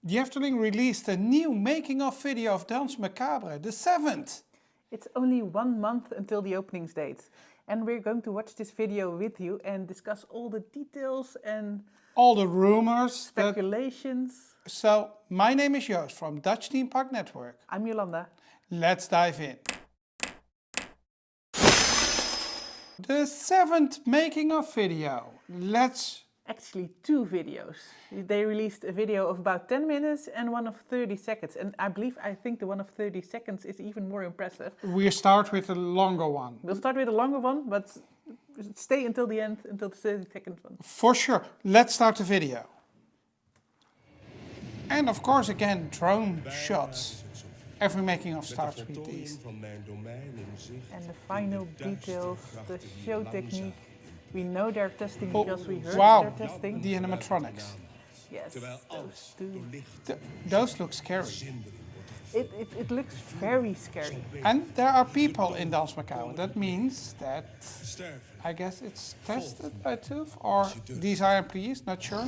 The Efteling released a new making-of video of Danse Macabre, the 7th. It's only 1 month until the openings date. And we're going to watch this video with you and discuss all the details and all the rumors. Speculations. So, my name is Joost from Dutch Themepark Network. I'm Jolanda. Let's dive in. The 7th making-of video. Actually 2 videos. They released a video of about 10 minutes and one of 30 seconds. And I think the one of 30 seconds is even more impressive. We start with the longer one. We'll start with the longer one, but stay until the end, until the 30-second one. For sure. Let's start the video. And of course again, drone shots. Every making-of starts with these. And the final details, the show technique. We know they're testing because we heard they're testing. The animatronics. Yes, those two. Those look scary. It looks very scary. And there are people in Danse Macabre. That means that, I guess it's tested by TÜV, or these are employees, not sure.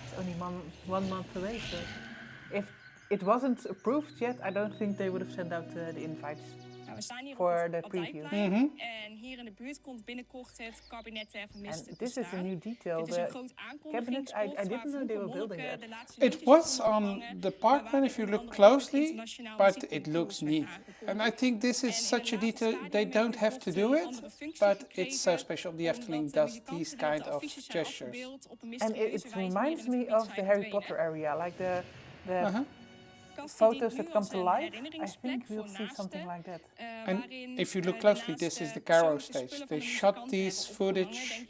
It's only 1 month away, so if it wasn't approved yet, I don't think they would have sent out the invites. We staan hier for op the het preview. En hier in de buurt komt binnenkort het kabinet vermisten. This is a new detail. Het is een groot aankondigingspot. I didn't know they were building that. It was on the park plan if you look closely, but it looks neat. And I think this is such a detail, they don't have to do it, but it's so special. The Efteling does these kind of gestures. And it reminds me of the Harry Potter area, like the photos that come to life. I think we'll see something like that. And if you look closely, this is the Caro stage. They shot these footage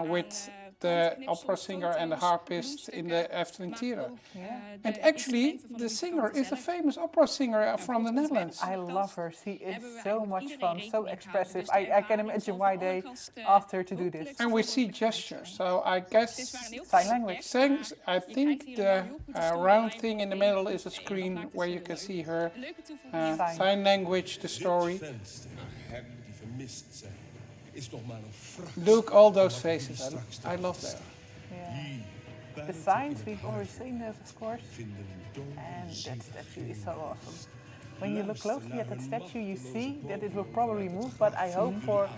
with the opera singer and the harpist in the Efteling Theater. Yeah. And actually, the singer is a famous opera singer from the Netherlands. I love her. She is so much fun, so expressive. I can imagine why they asked her to do this. And we see gestures, so I guess sign language. I think the round thing in the middle is a screen where you can see her sign language, the story. Look, all those faces, I love that. Yeah. The signs, we've already seen those, of course. And that statue is so awesome. When you look closely at that statue, you see that it will probably move, but I hope for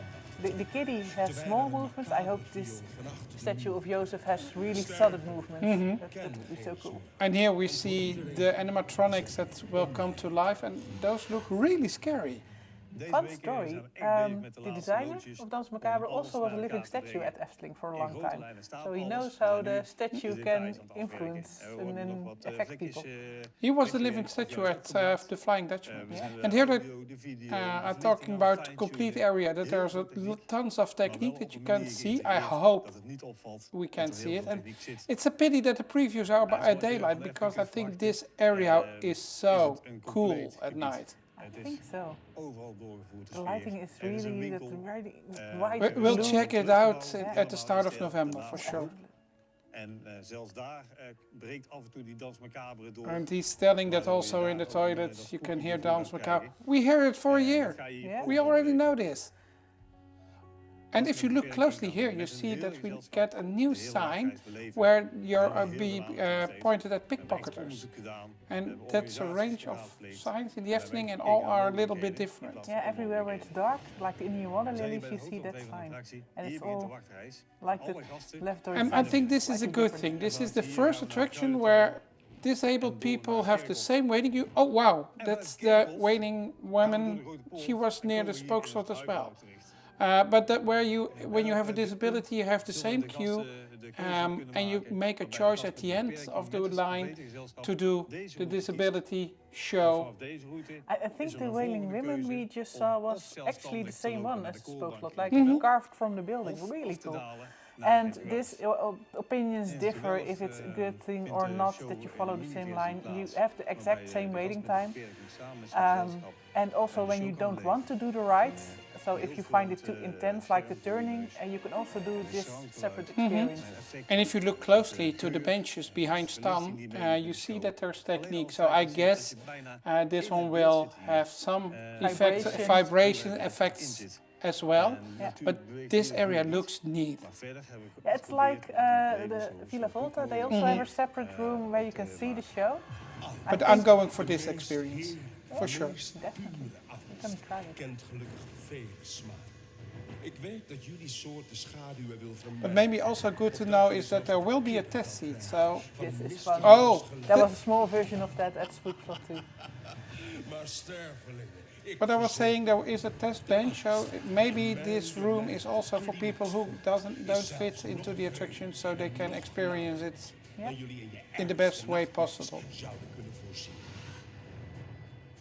the kitty has small movements. I hope this statue of Joseph has really sudden movements. That would be so cool. And here we see the animatronics that will come to life, and those look really scary. Fun story, the designer of Danse Macabre also was a living statue at Efteling for a long time. So he knows how the statue can influence and affect people. He was the living statue at the Flying Dutchman. Yeah. And here they are talking about the complete area, that there's tons of technique that you can see. I hope we can see it. And it's a pity that the previews are by daylight, because I think this area is so cool at night. I think so. The lighting is really white. We'll check it out at the start of November for sure. And he's telling that also in the toilets you can hear Danse Macabre. We hear it for a year. Yeah. We already know this. And if you look closely here, you see that we get a new sign where you're pointed at pickpocketers. And that's a range of signs in the Efteling, and all are a little bit different. Yeah, everywhere where it's dark, like the Indian water lilies, you see that sign. And it's all like the left or And I think this is a good thing. This is the first attraction where disabled people have the same waiting. Oh wow, that's the waiting woman. She was near the spoke slot as well. But that when you have a disability, you have the same queue, and you make a choice at the end of the line to do the disability show. I think the Wailing Women we just saw was actually the same one as the spoke slot, like carved from the building. Really cool. And this opinions differ if it's a good thing or not that you follow the same line. You have the exact same waiting time. And also when you don't want to do the ride, so if you find it too intense, like the turning, you can also do this separate experience. And if you look closely to the benches behind Stan, you see that there's technique. So I guess this one will have some vibration effects as well. Yeah. But this area looks neat. Yeah, it's like the Villa Volta. They also have a separate room where you can see the show. But I'm going for this experience, for sure. Definitely. You can try it. Kent gelukkig vele smaken. Ik weet dat jullie soort de schaduwen wil But vermijden. maybe also good to know is that there will be a test seat. So, This is fun. oh, There was a small version of that at Spookslot too. Maar stervelingen, ik but I was saying there is a test bench. So maybe this room is also for people who don't fit into the attraction, so they can experience it Yeah. jullie in je in the best way possible. zouden kunnen voorzien.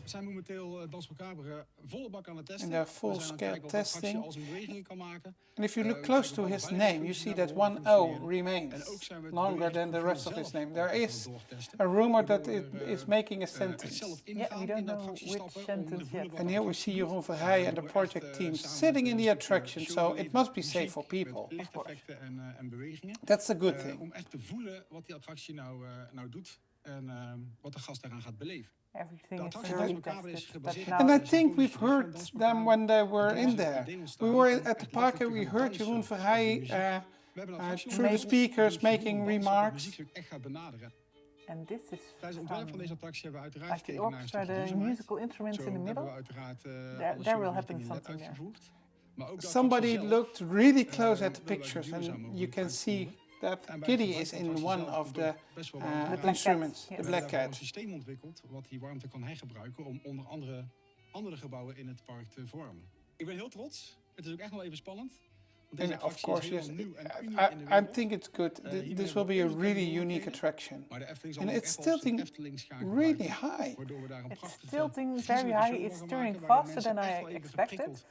We zijn momenteel Danse Macabre volle bak aan het testen. In de We full zijn aan het scale kijken of de attractie testing. al zijn bewegingen kan maken. And if you look close to his name, you see that one O remains longer than the rest of his name. There is a rumor that it is making a sentence. Yeah, we don't know which sentence yet. And here we see Jeroen Verheijen and the project team sitting in the attraction, so it must be safe for people. Lichteffecten en bewegingen. That's a good thing. Om echt te voelen wat die attractie nou doet en wat de gast daaraan gaat beleven. Everything De is attractie very Danse Macabre is tested. But gebaseerd And now I think we've heard them when they were in there. We were at the park and we heard Jeroen Verheijen We hebben een attractie through the speakers making waar remarks. muziek echt gaat benaderen. and this is Tijdens het ontwerp van fun. deze attractie hebben we uiteraard Like the gekeken naar een orchestra, stukje the duurzaamheid. musical instruments Zo in the hebben middle. we uiteraard There alle will shows happen richting LED something there. uitgevoerd. Maar ook de Somebody attractie zelf, looked really close at the waarbij pictures duurzaam and mogelijk you can uitvoeren. see that En bij Kitty het is in attractie one zelf of the wordt best wel warm Black instruments, Cat, the yes. Black We hebben een Cat. systeem ontwikkeld wat die warmte kan hergebruiken om onder andere gebouwen in het park te vormen. Ik ben heel trots. Het is ook echt wel even spannend. Want deze And of attractie course, is yes, helemaal nieuw en uniek in de I wereld. think it's good. Hiermee This will be a hebben we really onbekende unique mogelijkheden. attraction. Maar de Efteling zal And ook it's echt wel zijn tilting Efteling-schaak really gebruiken, high. waardoor we daar een It's prachtige tilting visuele very high. show It's mogen turning maken, waarbij faster than mensen I echt wel even expected. geprikkeld,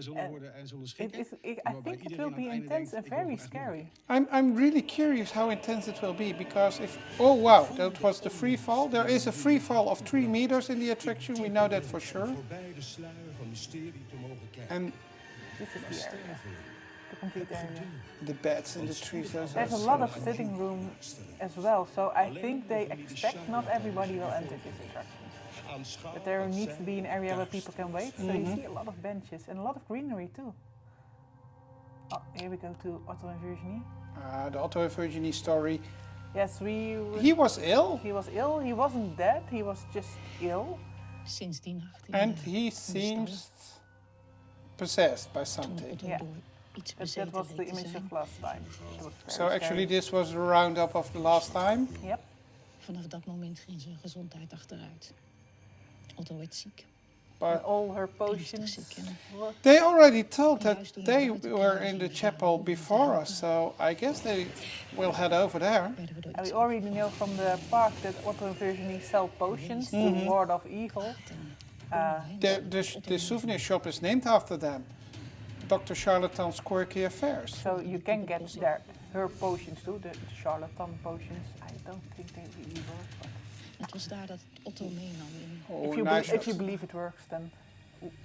zullen And worden en zullen It schrikken. is, I waarbij think it iedereen will aan be het einde intense denkt, and ik wil very gewoon echt scary. I'm really curious how intense it will be because if, oh wow, that was the free fall. There is a free fall of 3 meters in the attraction, we know that for sure. Voorbij de sluier van mysterie te mogen kijken. And This is the area, the complete area. the beds in the trees, those There's a are lot of sitting room as well, so I think they expect not everybody will enter this attraction. But there needs to be an area where people can wait, so you see a lot of benches and a lot of greenery too. Oh, here we go to Otto and Virginie. the Otto and Virginie story. Yes, He was ill he was ill. He wasn't dead. He was just ill. Sinds die nacht. and he seems possessed by something. Yeah. Iets That was the image of last time. It was So very actually scary. this was a roundup of the last time. Yep. Vanaf dat moment ging zijn gezondheid achteruit. Otto werd ziek. But All her Ernstig potions. ziek. En were- they already told that they were in the chapel before us, so I guess they will head over there. werden we door And iets we already know from the park that Otto and Virginie sell potions to ward off evil. The souvenir shop is named after them. Dr. Charlatan's Quirky Affairs. So you can get her potions too, the charlatan potions. I don't think they really work, but Het was daar dat Otto meenam in. Oh, if you, nice if you shot. believe it works, then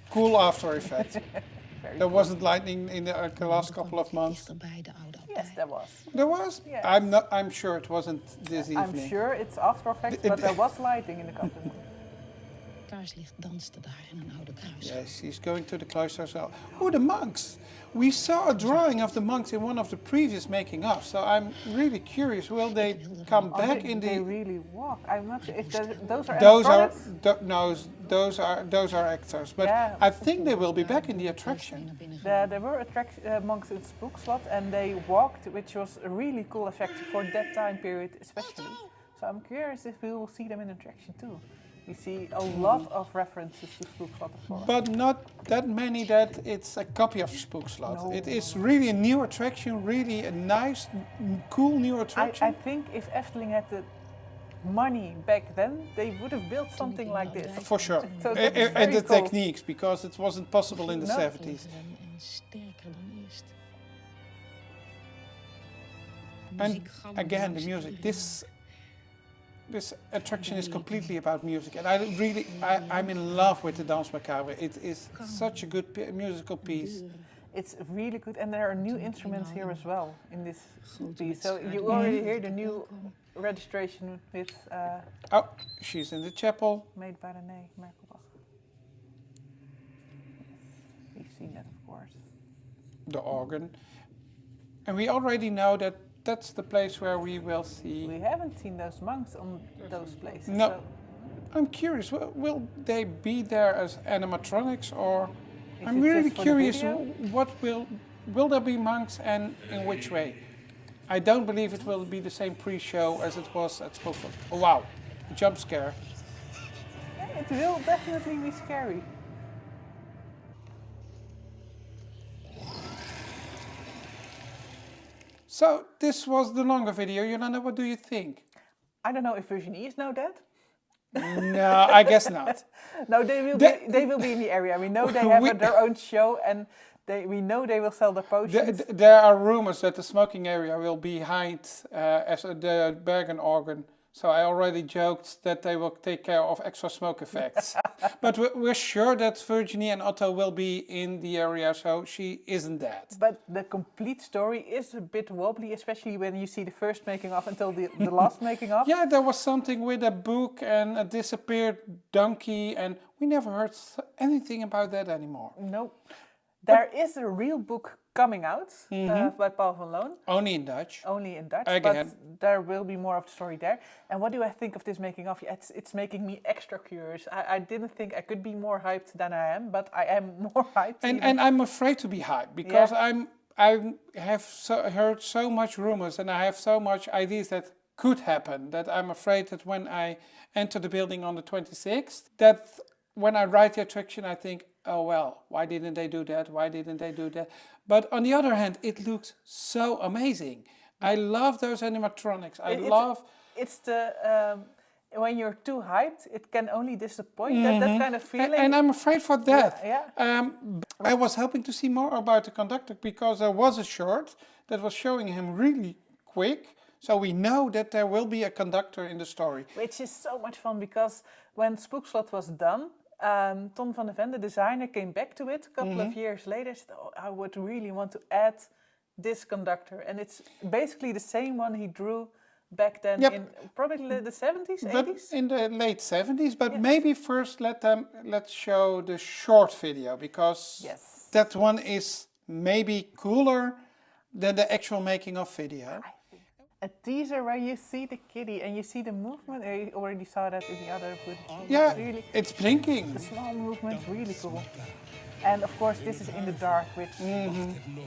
Cool after effect. very There cool. wasn't lightning in the last couple of months. Dichterbij de oude Yes, abdij. there was. There was? Yes. I'm sure it wasn't this I'm evening. sure it's after effects, but there was lighting in the company. Kaarslicht danste daar in een oude kruis. Yes, he's going to the cloister as well. Oh, the monks! We saw a drawing of the monks in one of the previous making-ofs, so I'm really curious. Will they come back in They the? really walk. I'm not sure if those are Those are animatronics. no, those are actors, but Yeah. I think they will be back in the attraction. Naar binnen There were monks in Spookslot, and they walked, which was a really cool effect for that time period, especially. So I'm curious if we will see them in attraction too. We see a lot of references to Spookslot, of course. But not that many that it's a copy of Spookslot. No. It is really a new attraction, really a nice, cool new attraction. I think if Efteling had the money back then, they would have built something like this. For sure. So that is And very the cool. techniques, because it wasn't possible in the No. 70s. en sterker dan eerst. And again, the music. This attraction is completely about music, and I'm in love with the Danse Macabre. It is such a good musical piece. It's really good, and there are new instruments here as well in this piece. So you already hear the new registration with Oh, she's in the chapel. made by René Merkelbach. Yes, we've seen that, of course. the organ. And we already know that that's the place where we will see. We haven't seen those monks on those places. No. So I'm curious, will they be there as animatronics, or Is I'm it really just for the curious video? what will there be monks and in which way? I don't believe it will be the same pre-show as it was at Spokesman. Oh wow, a jump scare. yeah, it will definitely be scary. So this was the longer video. Yolanda, what do you think? I don't know if Virginie is now dead. No, I guess not. No, they will be in the area. We know they have their own show, and we know they will sell the potions. There are rumors that the smoking area will be behind as the Bergen organ. So I already joked that they will take care of extra smoke effects. But we're sure that Virginie and Otto will be in the area, so she isn't dead. But the complete story is a bit wobbly, especially when you see the first making of until the last making of. Yeah, there was something with a book and a disappeared donkey, and we never heard anything about that anymore. No. There is a real book coming out by Paul van Loon. Only in Dutch. Only in Dutch, Again. but there will be more of the story there. And what do I think of this making of? Yeah, it's making me extra curious. I didn't think I could be more hyped than I am, but I am more hyped. And I'm afraid to be hyped because Yeah. I have heard so much rumors and I have so much ideas that could happen that I'm afraid that when I enter the building on the 26th, that when I write the attraction, I think, oh well, why didn't they do that? Why didn't they do that? But on the other hand, it looks so amazing. I love those animatronics. It's the when you're too hyped, it can only disappoint. That kind of feeling. And I'm afraid for that. Yeah. I was hoping to see more about the conductor because there was a short that was showing him really quick. So we know that there will be a conductor in the story. Which is so much fun because when Spookslot was done, Ton van de Ven, the designer, came back to it a couple of years later. Said, "Oh, I would really want to add this conductor," and it's basically the same one he drew back then in probably the 70s, 80s. But in the late 70s. But maybe first let's show the short video because that one is maybe cooler than the actual making of video. A teaser where you see the kitty and you see the movement. You already saw that in the other footage. Yeah, really, it's blinking. the small movement, really cool. And of course, this is in the dark, which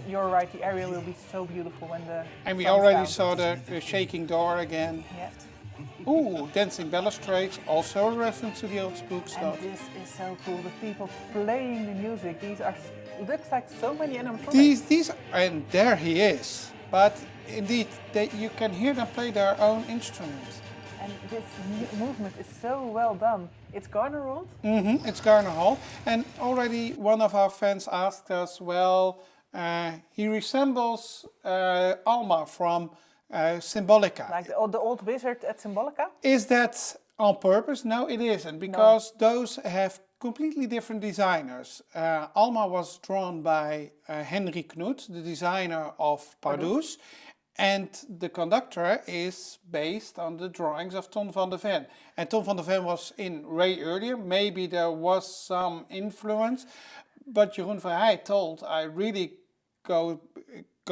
you're right. The area will be so beautiful when the And we sun's already down. saw the shaking door again. Yeah. Ooh, dancing balustrades, also a reference to the old spook And stuff. this is so cool. The people playing the music. These are looks like so many animatronics. These, and there he is. But indeed, you can hear them play their own instruments. And this movement is so well done. It's Garner rolled. It's Garner Hall. And already one of our fans asked us, well, he resembles Alma from Symbolica. Like the old wizard at Symbolica. Is that on purpose? No, it isn't, because those have completely different designers. Alma was drawn by Henry Knut, the designer of Pardoes, and the conductor is based on the drawings of Ton van de Ven. And Ton van de Ven was in Ray earlier, maybe there was some influence, but Jeroen Verheij told, I really go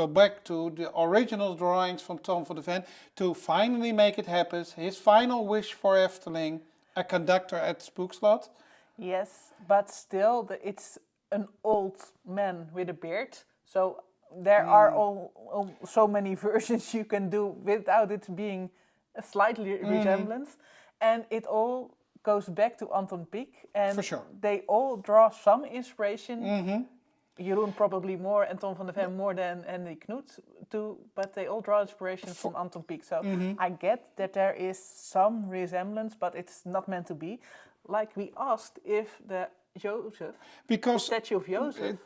back to the original drawings from Ton van de Ven to finally make it happen. His final wish for Efteling, a conductor at Spookslot. Yes, but still, it's an old man with a beard. So there are so many versions you can do without it being a slightly resemblance. And it all goes back to Anton Pieck. And For sure. they all draw some inspiration. Jeroen probably more and Ton van de Ven more than Henry Knut too, but they all draw inspiration from Anton Pieck. So I get that there is some resemblance, but it's not meant to be. Like we asked if the statue of Joseph it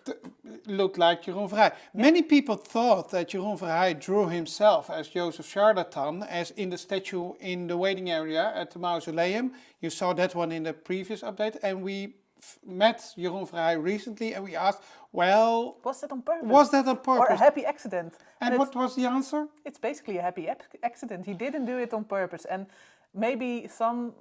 looked like Jeroen Verheij. Many people thought that Jeroen Verheij drew himself as Joseph Charlatan, as in the statue in the waiting area at the mausoleum. You saw that one in the previous update, and we met Jeroen Verheij recently and we asked, well, was that on purpose? Was that on purpose? Or a happy accident? And what was the answer? It's basically a happy accident. He didn't do it on purpose. And maybe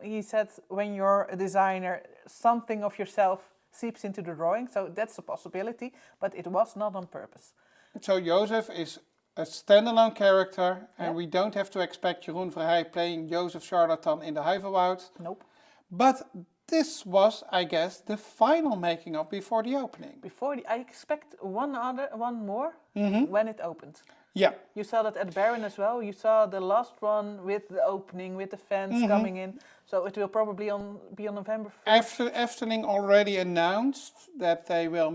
he said, when you're a designer, something of yourself seeps into the drawing. So that's a possibility, but it was not on purpose. So Jozef is a standalone character, and Yeah. we don't have to expect Jeroen Verheij playing Jozef Charlatan in the Huiverwoud. Nope. But this was, I guess, the final making of before the opening. I expect one more when it opened. Yeah. You saw that at Baron as well. You saw the last one with the opening, with the fans coming in. So it will probably be on November 1st. Efteling already announced that they will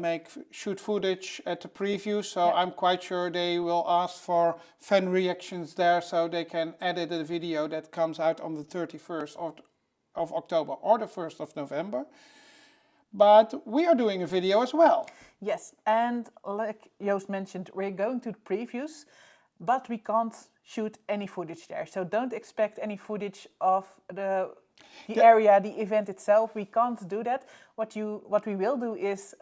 shoot footage at the preview, so Yeah. I'm quite sure they will ask for fan reactions there so they can edit a video that comes out on the 31st of October or the 1st of November. But we are doing a video as well. Yes, and like Joost mentioned, we're going to the previews, but we can't shoot any footage there. So don't expect any footage of the area, the event itself. We can't do that. What we will do is...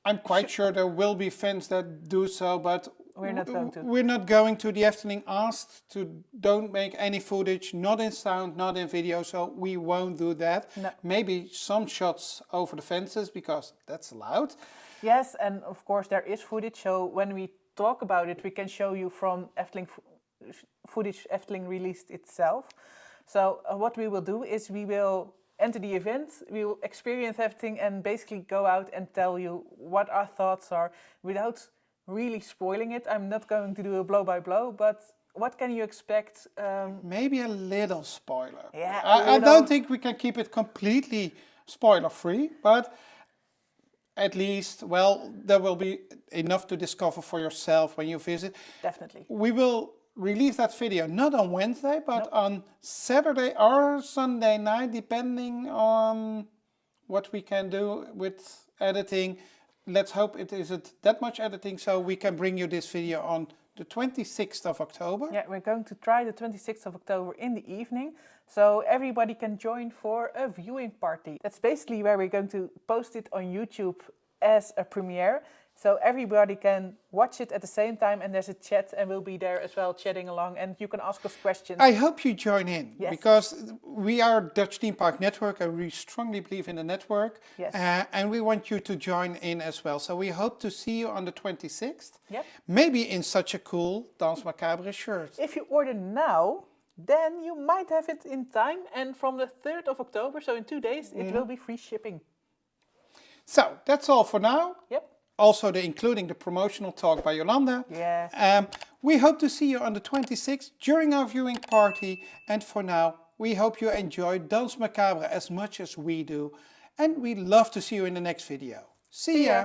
I'm quite sure there will be fans that do so, but We're not going to. We're not going to. The Efteling asked to don't make any footage, not in sound, not in video, so we won't do that. No. Maybe some shots over the fences, because that's allowed. Yes, and of course there is footage, so when we talk about it, we can show you from Efteling footage Efteling released itself. So what we will do is we will enter the event, we will experience everything and basically go out and tell you what our thoughts are without really spoiling it. I'm not going to do a blow by blow, but what can you expect? Maybe a little spoiler. Yeah, I don't think we can keep it completely spoiler free, but at least, well, there will be enough to discover for yourself when you visit. Definitely. We will release that video not on Wednesday, but on Saturday or Sunday night, depending on what we can do with editing. Let's hope it isn't that much editing, so we can bring you this video on the 26th of October. Yeah, we're going to try the 26th of October in the evening, so everybody can join for a viewing party. That's basically where we're going to post it on YouTube as a premiere, so everybody can watch it at the same time, and there's a chat, and we'll be there as well chatting along, and you can ask us questions. I hope you join in, Yes. because we are Dutch Theme Park Network, and we strongly believe in the network, Yes. and we want you to join in as well. So we hope to see you on the 26th, Yep. maybe in such a cool Danse Macabre shirt. If you order now, then you might have it in time, and from the 3rd of October, so in 2 days, it will be free shipping. So that's all for now. Yep. Also including the promotional talk by Yolanda. Yeah. We hope to see you on the 26th during our viewing party. And for now, we hope you enjoy Danse Macabre as much as we do. And we love to see you in the next video. See ya!